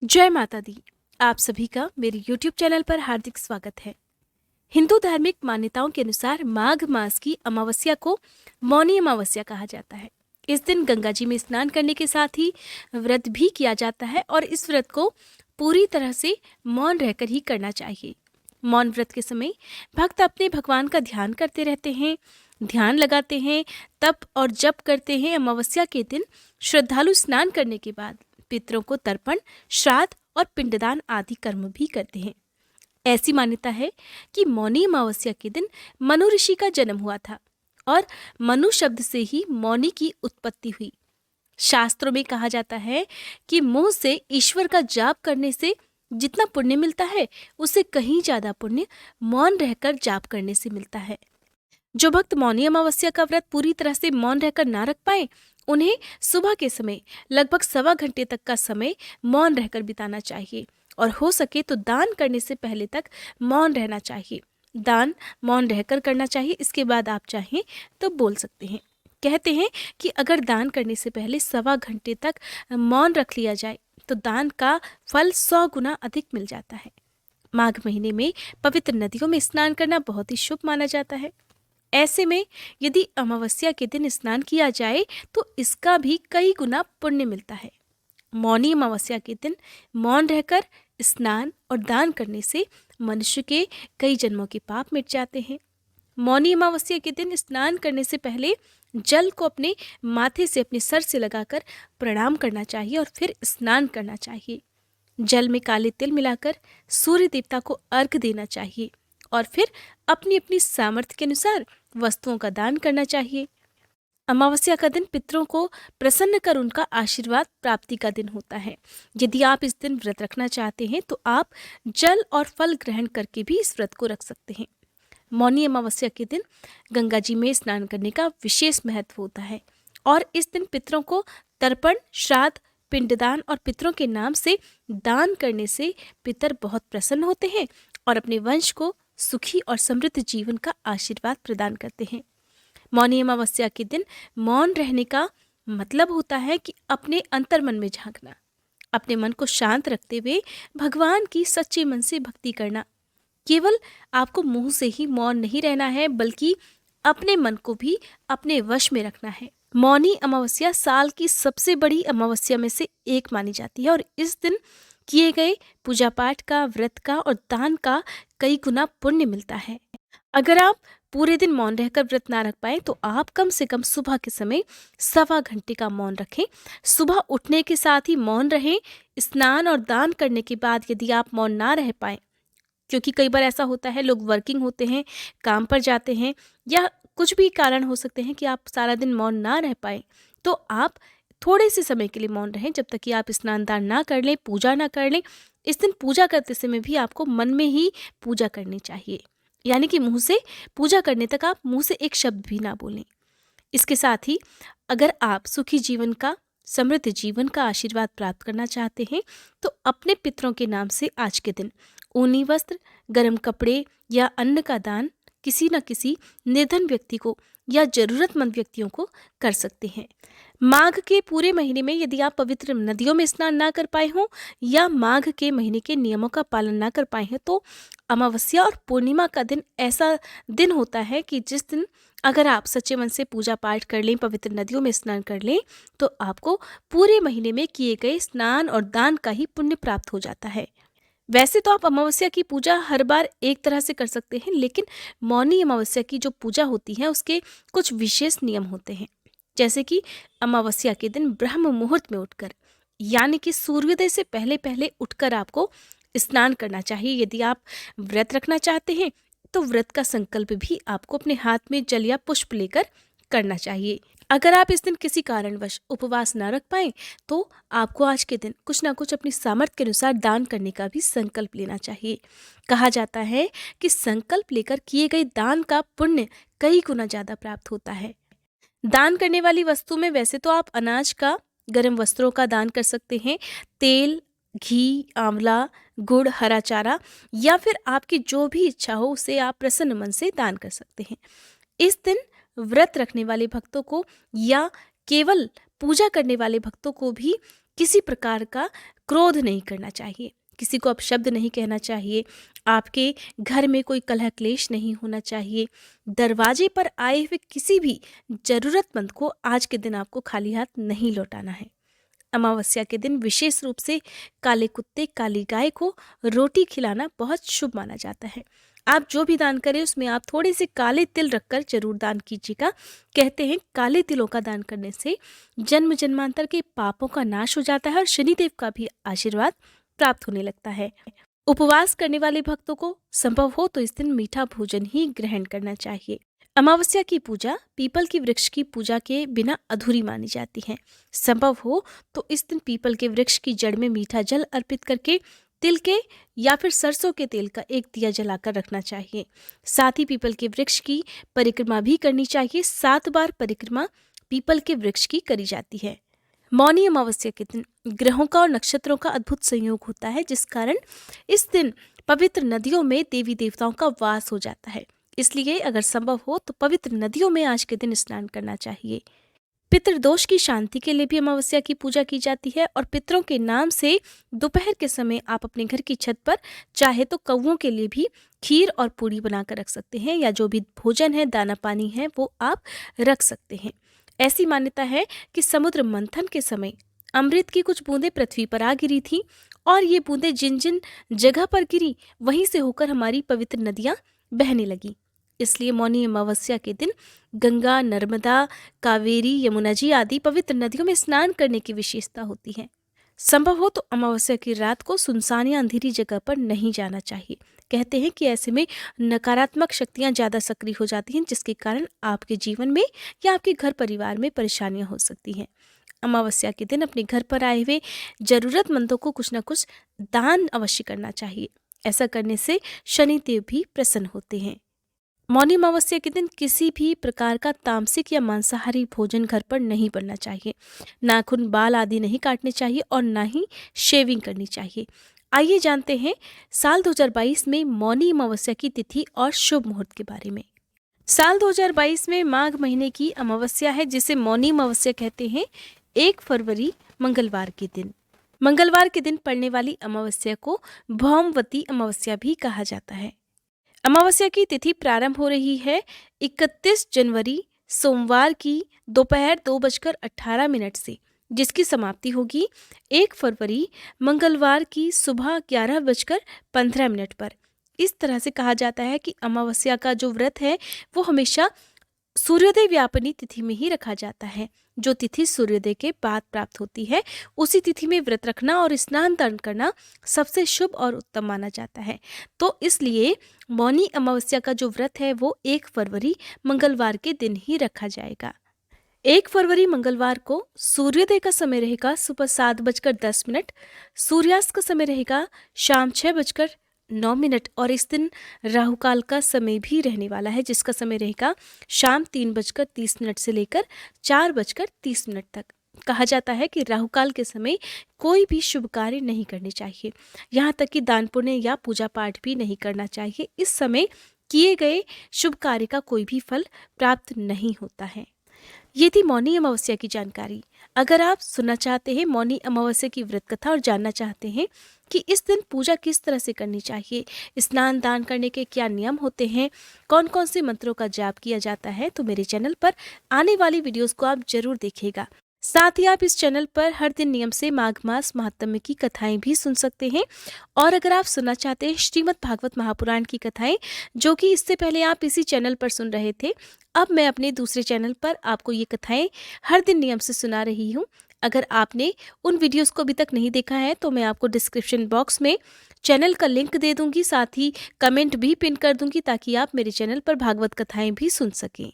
जय माता दी। आप सभी का मेरे YouTube चैनल पर हार्दिक स्वागत है। हिंदू धार्मिक मान्यताओं के अनुसार माघ मास की अमावस्या को मौनी अमावस्या कहा जाता है। इस दिन गंगा जी में स्नान करने के साथ ही व्रत भी किया जाता है और इस व्रत को पूरी तरह से मौन रहकर ही करना चाहिए। मौन व्रत के समय भक्त अपने भगवान का ध्यान करते रहते हैं, ध्यान लगाते हैं, तप और जप करते हैं। अमावस्या के दिन श्रद्धालु स्नान करने के बाद पितरों को तर्पण, श्राद्ध और पिंडदान आदि कर्म भी करते हैं। ऐसी मान्यता है कि मौनी अमावस्या के दिन मनु ऋषि का जन्म हुआ था और मनु शब्द से ही मौनी की उत्पत्ति हुई। शास्त्रों में कहा जाता है कि मुंह से ईश्वर का जाप करने से जितना पुण्य मिलता है, उससे कहीं ज्यादा पुण्य मौन रहकर जाप करने से मिलता है। जो भक्त मौनी अमावस्या का व्रत पूरी तरह से मौन रहकर ना रख पाए, उन्हें सुबह के समय लगभग 1.25 घंटे तक का समय मौन रहकर बिताना चाहिए और हो सके तो दान करने से पहले तक मौन रहना चाहिए। दान मौन रहकर करना चाहिए, इसके बाद आप चाहें तो बोल सकते हैं। कहते हैं कि अगर दान करने से पहले 1.25 घंटे तक मौन रख लिया जाए तो दान का फल 100 गुना अधिक मिल जाता है। माघ महीने में पवित्र नदियों में स्नान करना बहुत ही शुभ माना जाता है। ऐसे में यदि अमावस्या के दिन स्नान किया जाए तो इसका भी कई गुना पुण्य मिलता है। मौनी अमावस्या के दिन मौन रहकर स्नान और दान करने से मनुष्य के कई जन्मों के पाप मिट जाते हैं। मौनी अमावस्या के दिन स्नान करने से पहले जल को अपने माथे से अपने सर से लगाकर प्रणाम करना चाहिए और फिर स्नान करना चाहिए। जल में काले तिल मिलाकर सूर्य देवता को अर्घ देना चाहिए और फिर अपनी अपनी सामर्थ्य के अनुसार वस्तुओं का दान करना चाहिए। अमावस्या का दिन पितरों को प्रसन्न कर उनका आशीर्वाद प्राप्ति का दिन होता है। यदि आप इस दिन व्रत रखना चाहते हैं तो आप जल और फल ग्रहण करके भी इस व्रत को रख सकते हैं। मौनी अमावस्या के दिन गंगा जी में स्नान करने का विशेष महत्व होता है और इस दिन पितरों को तर्पण, श्राद्ध, पिंडदान और पितरों के नाम से दान करने से पितर बहुत प्रसन्न होते हैं और अपने वंश को सुखी और समृद्ध जीवन का आशीर्वाद प्रदान करते हैं। मौनी अमावस्या के दिन मौन रहने का मतलब होता है कि अपने अंतर्मन में झांकना, अपने मन को शांत रखते हुए भगवान की सच्चे मन से भक्ति करना। केवल आपको मुंह से ही मौन नहीं रहना है, बल्कि अपने मन को भी अपने वश में रखना है। मौनी अमावस्या साल की सबसे बड़ी अमावस्या में से एक मानी जाती है और इस दिन किए गए पूजा पाठ का, व्रत का और दान का कई गुना पुण्य मिलता है। अगर आप पूरे दिन मौन रहकर व्रत ना रख पाए तो आप कम से कम सुबह के समय 1.25 घंटे का मौन रखें। सुबह उठने के साथ ही मौन रहें। स्नान और दान करने के बाद यदि आप मौन ना रह पाए, क्योंकि कई बार ऐसा होता है लोग वर्किंग होते हैं, काम पर जाते हैं या कुछ भी कारण हो सकते हैं कि आप सारा दिन मौन ना रह पाए, तो आप थोड़े से समय के लिए मौन रहें जब तक कि आप स्नान दान ना कर लें, पूजा ना कर लें। इस दिन पूजा करते समय भी आपको मन में ही पूजा करनी चाहिए, यानी कि मुंह से पूजा करने तक आप मुंह से एक शब्द भी ना बोलें। इसके साथ ही अगर आप सुखी जीवन का, समृद्ध जीवन का आशीर्वाद प्राप्त करना चाहते हैं तो अपने पितरों के नाम से आज के दिन ऊनी वस्त्र, गर्म कपड़े या अन्न का दान किसी न किसी निर्धन व्यक्ति को या जरूरतमंद व्यक्तियों को कर सकते हैं। माघ के पूरे महीने में यदि आप पवित्र नदियों में स्नान ना कर पाए हों या माघ के महीने के नियमों का पालन ना कर पाए हैं तो अमावस्या और पूर्णिमा का दिन ऐसा दिन होता है कि जिस दिन अगर आप सच्चे मन से पूजा पाठ कर लें, पवित्र नदियों में स्नान कर लें, तो आपको पूरे महीने में किए गए स्नान और दान का ही पुण्य प्राप्त हो जाता है। वैसे तो आप अमावस्या की पूजा हर बार एक तरह से कर सकते हैं, लेकिन मौनी अमावस्या की जो पूजा होती है उसके कुछ विशेष नियम होते हैं। जैसे कि अमावस्या के दिन ब्रह्म मुहूर्त में उठकर, यानी कि सूर्योदय से पहले पहले उठकर आपको स्नान करना चाहिए। यदि आप व्रत रखना चाहते हैं तो व्रत का संकल्प भी आपको अपने हाथ में जल या पुष्प लेकर करना चाहिए। अगर आप इस दिन किसी कारणवश उपवास ना रख पाए तो आपको आज के दिन कुछ ना कुछ अपनी सामर्थ्य के अनुसार दान करने का भी संकल्प लेना चाहिए। कहा जाता है कि संकल्प लेकर किए गए दान का पुण्य कई गुना ज्यादा प्राप्त होता है। दान करने वाली वस्तु में वैसे तो आप अनाज का, गर्म वस्त्रों का दान कर सकते हैं, तेल, घी, आंवला, गुड़, हरा चारा या फिर आपकी जो भी इच्छा हो उसे आप प्रसन्न मन से दान कर सकते हैं। इस दिन व्रत रखने वाले भक्तों को या केवल पूजा करने वाले भक्तों को भी किसी प्रकार का क्रोध नहीं करना चाहिए, किसी को अपशब्द नहीं कहना चाहिए, आपके घर में कोई कलह क्लेश नहीं होना चाहिए। दरवाजे पर आए हुए किसी भी जरूरतमंद को आज के दिन आपको खाली हाथ नहीं लौटाना है। अमावस्या के दिन विशेष रूप से काले कुत्ते, काली गाय को रोटी खिलाना बहुत शुभ माना जाता है। आप जो भी दान करें उसमें आप थोड़े से काले तिल रखकर जरूर दान कीजिएगा। कहते हैं काले तिलों का दान करने से जन्म जन्मांतर के पापों का नाश हो जाता है और शनिदेव का भी आशीर्वाद प्राप्त होने लगता है। उपवास करने वाले भक्तों को संभव हो तो इस दिन मीठा भोजन ही ग्रहण करना चाहिए। अमावस्या की पूजा पीपल की वृक्ष की पूजा के बिना अधूरी मानी जाती है। संभव हो तो इस दिन पीपल के वृक्ष की जड़ में मीठा जल अर्पित करके तिल के या फिर सरसों के तेल का एक दिया जलाकर रखना चाहिए। साथ ही पीपल के वृक्ष की परिक्रमा भी करनी चाहिए। 7 बार परिक्रमा पीपल के वृक्ष की करी जाती है। मौनी अमावस्या के दिन ग्रहों का और नक्षत्रों का अद्भुत संयोग होता है, जिस कारण इस दिन पवित्र नदियों में देवी देवताओं का वास हो जाता है। इसलिए अगर संभव हो तो पवित्र नदियों में आज के दिन स्नान करना चाहिए। पितृदोष की शांति के लिए भी अमावस्या की पूजा की जाती है और पितरों के नाम से दोपहर के समय आप अपने घर की छत पर चाहे तो कौवों के लिए भी खीर और पूड़ी बनाकर रख सकते हैं, या जो भी भोजन है, दाना पानी है, वो आप रख सकते हैं। ऐसी मान्यता है कि समुद्र मंथन के समय अमृत की कुछ बूंदें पृथ्वी पर आ गिरी थी और ये बूंदें जिन जिन जगह पर गिरी वहीं से होकर हमारी पवित्र नदियां बहने लगी। इसलिए मौनी अमावस्या के दिन गंगा, नर्मदा, कावेरी, यमुना जी आदि पवित्र नदियों में स्नान करने की विशेषता होती है। संभव हो तो अमावस्या की रात को सुनसान या अंधेरी जगह पर नहीं जाना चाहिए। कहते हैं कि ऐसे में नकारात्मक शक्तियां ज्यादा सक्रिय हो जाती हैं, जिसके कारण आपके जीवन में या आपके घर परिवार में परेशानियां हो सकती हैं। अमावस्या के दिन अपने घर पर आए हुए जरूरतमंदों को कुछ न कुछ दान अवश्य करना चाहिए। ऐसा करने से शनिदेव भी प्रसन्न होते हैं। मौनी अमावस्या के दिन किसी भी प्रकार का तामसिक या मांसाहारी भोजन घर पर नहीं बनना चाहिए। नाखून, बाल आदि नहीं काटने चाहिए और ना ही शेविंग करनी चाहिए। आइए जानते हैं साल 2022 में मौनी अमावस्या की तिथि और शुभ मुहूर्त के बारे में। साल 2022 में माघ महीने की अमावस्या है, जिसे मौनी अमावस्या कहते हैं। 1 फरवरी मंगलवार के दिन, मंगलवार के दिन पड़ने वाली अमावस्या को भौमवती अमावस्या भी कहा जाता है। अमावस्या की तिथि प्रारंभ हो रही है 31 जनवरी सोमवार की दोपहर 2:18 से, जिसकी समाप्ति होगी 1 फरवरी मंगलवार की सुबह 11:15 पर। इस तरह से कहा जाता है कि अमावस्या का जो व्रत है वो हमेशा सूर्योदय व्यापनी तिथि में ही रखा जाता है। जो तिथि सूर्योदय के बाद प्राप्त होती है उसी तिथि में व्रत रखना और स्नान दान करना सबसे शुभ और उत्तम माना जाता है। तो इसलिए मौनी अमावस्या का जो व्रत है वो 1 फरवरी मंगलवार के दिन ही रखा जाएगा। 1 फरवरी मंगलवार को सूर्योदय का समय रहेगा सुबह 7:10, सूर्यास्त का समय रहेगा शाम 6:09 और इस दिन राहु काल का समय भी रहने वाला है, जिसका समय रहेगा शाम 3:30 से लेकर 4:30 तक। कहा जाता है कि राहु काल के समय कोई भी शुभ कार्य नहीं करने चाहिए, यहाँ तक कि दान पुण्य या पूजा पाठ भी नहीं करना चाहिए। इस समय किए गए शुभ कार्य का कोई भी फल प्राप्त नहीं होता है। ये थी मौनी अमावस्या की जानकारी। अगर आप सुनना चाहते हैं मौनी अमावस्या की व्रत कथा और जानना चाहते हैं कि इस दिन पूजा किस तरह से करनी चाहिए, स्नान दान करने के क्या नियम होते हैं, कौन कौन से मंत्रों का जाप किया जाता है, तो मेरे चैनल पर आने वाली वीडियोस को आप जरूर देखिएगा। साथ ही आप इस चैनल पर हर दिन नियम से माघ मास महात्म्य की कथाएं भी सुन सकते हैं। और अगर आप सुनना चाहते हैं श्रीमद् भागवत महापुराण की कथाएं, जो कि इससे पहले आप इसी चैनल पर सुन रहे थे, अब मैं अपने दूसरे चैनल पर आपको ये कथाएं हर दिन नियम से सुना रही हूँ। अगर आपने उन वीडियोस को अभी तक नहीं देखा है तो मैं आपको डिस्क्रिप्शन बॉक्स में चैनल का लिंक दे दूंगी, साथ ही कमेंट भी पिन कर दूंगी ताकि आप मेरे चैनल पर भागवत कथाएं भी सुन सकें।